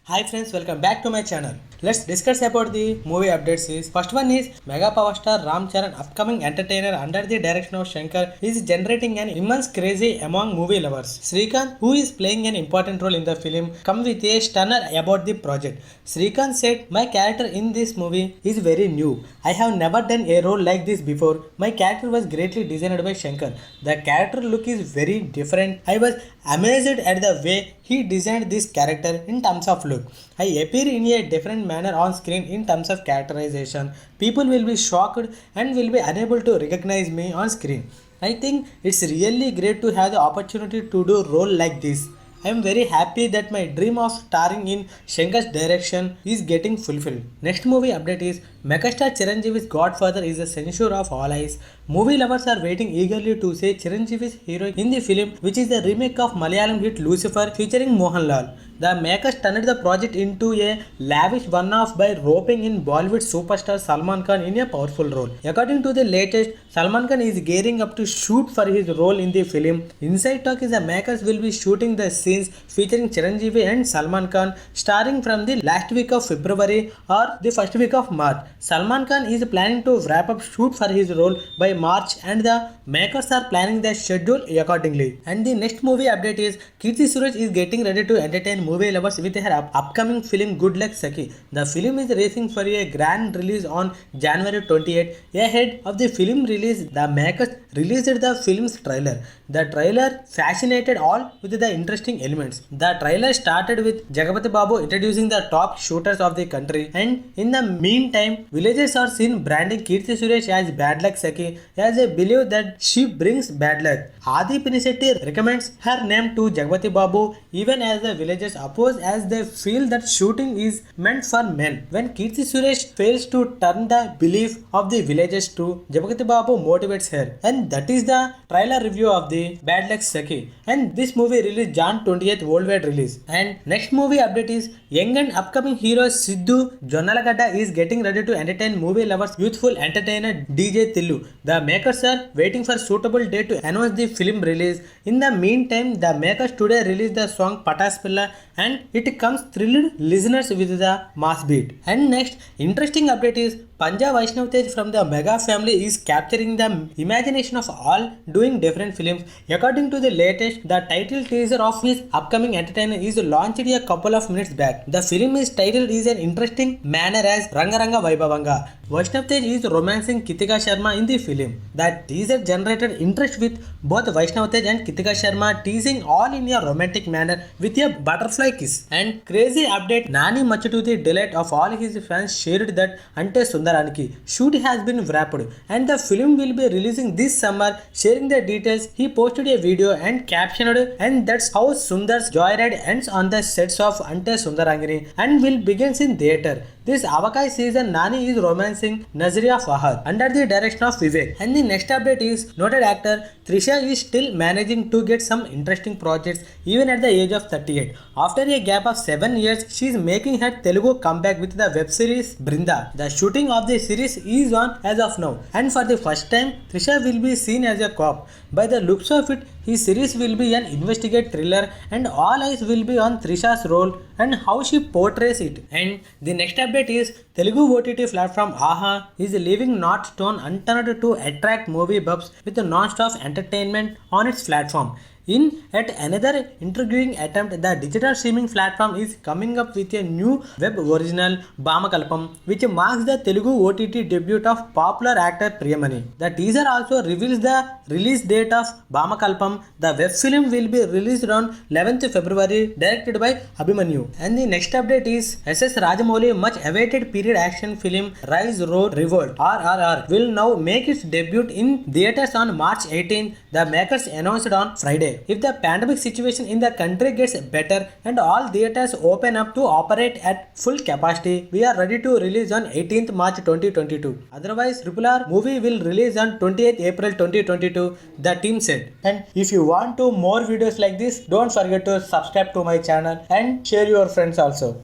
Hi friends, welcome back to my channel. Let's discuss about the movie updates. First one is Mega Power Star Ram Charan, upcoming entertainer under the direction of Shankar, is generating an immense craze among movie lovers. Srikanth, who is playing an important role in the film, come with a stunner about the project. Srikanth said, "My character in this movie is very new. I have never done a role like this before. My character was greatly designed by Shankar. The character look is very different. I was amazed at the way he designed this character in terms of look. I appear in a different manner on screen in terms of characterization. People will be shocked and will be unable to recognize me on screen. I think it's really great to have the opportunity to do role like this. I am very happy that my dream of starring in Shankar's direction is getting fulfilled." Next movie update is Megastar Chiranjeevi's Godfather is the censure of all eyes. Movie lovers are waiting eagerly to see Chiranjeevi's hero in the film, which is the remake of Malayalam hit Lucifer featuring Mohanlal. The makers turned the project into a lavish one-off by roping in Bollywood superstar Salman Khan in a powerful role. According to the latest, Salman Khan is gearing up to shoot for his role in the film. Inside talk is the makers will be shooting the scenes featuring Chiranjeevi and Salman Khan starting from the last week of February or the first week of March. Salman Khan is planning to wrap up shoot for his role by March and the makers are planning the schedule accordingly. And the next movie update is Kirti Suresh is getting ready to entertain movie lovers with her upcoming film Good Luck Saki. The film is racing for a grand release on January 28. Ahead of the film release, the makers released the film's trailer. The trailer fascinated all with the interesting elements. The trailer started with Jagapati Babu introducing the top shooters of the country, and in the meantime, villagers are seen branding Kirti Suresh as Bad Luck Saki as they believe that she brings bad luck. Adi Pinisetti recommends her name to Jagapati Babu even as the villagers oppose as they feel that shooting is meant for men. When Kirti Suresh fails to turn the belief of the villagers to Jagapati Babu motivates her, and that is the trailer review of the Bad Luck Saki. And this movie released Jan 20th worldwide release. And next movie update is young and upcoming hero Sidhu Jonnalagada is getting ready to entertain movie lovers youthful entertainer DJ Tillu. The makers are waiting for suitable date to announce the film release. In the meantime, the makers today released the song Patas Pilla and it comes thrilled listeners with the mass beat. And next interesting update is Panja Vaishnav Tej from the Mega family is capturing the imagination of all doing different films. According to the latest, the title teaser of his upcoming entertainer is launched a couple of minutes back. The film is titled in an interesting manner as Rangaranga Vaibhavanga. Vaishnav Tej is romancing Kitika Sharma in the film. The teaser generated interest with both Vaishnav Tej and Kitika Sharma teasing all in a romantic manner with a butterfly kiss. And crazy update, Nani much to the delight of all his fans shared that Ante Sundaraniki shoot has been wrapped and the film will be releasing this summer. Sharing the details, he posted a video and captioned, "And that's how Sundar's joyride ends on the sets of Ante Sundarangini and will begins in theatre. This Avakai season, Nani is romancing Nazriya Fahad under the direction of Vivek." And the next update is noted actor Trisha is still managing to get some interesting projects even at the age of 38. After a gap of 7 years, she is making her Telugu comeback with the web series Brinda. The shooting of the series is on as of now, and for the first time, Trisha will be seen as a cop. By the looks of it, his series will be an investigative thriller, and all eyes will be on Trisha's role and how she portrays it. And the next update is Telugu OTT platform AHA is leaving not stone unturned to attract movie buffs with non-stop entertainment on its platform. In yet another intriguing attempt, the digital streaming platform is coming up with a new web original Bamakalpam, which marks the Telugu OTT debut of popular actor Priyamani. The teaser also reveals the release date of Bamakalpam. The web film will be released on 11th February, directed by Abhimanyu. And the next update is SS Rajamouli much awaited period action film Rise Road Revolt RRR will now make its debut in theaters on March 18. The makers announced on Friday. If the pandemic situation in the country gets better and all theaters open up to operate at full capacity, we are ready to release on 18th March 2022. Otherwise, RRR movie will release on 28th April 2022, the team said. And if you want to more videos like this, don't forget to subscribe to my channel and share your friends also.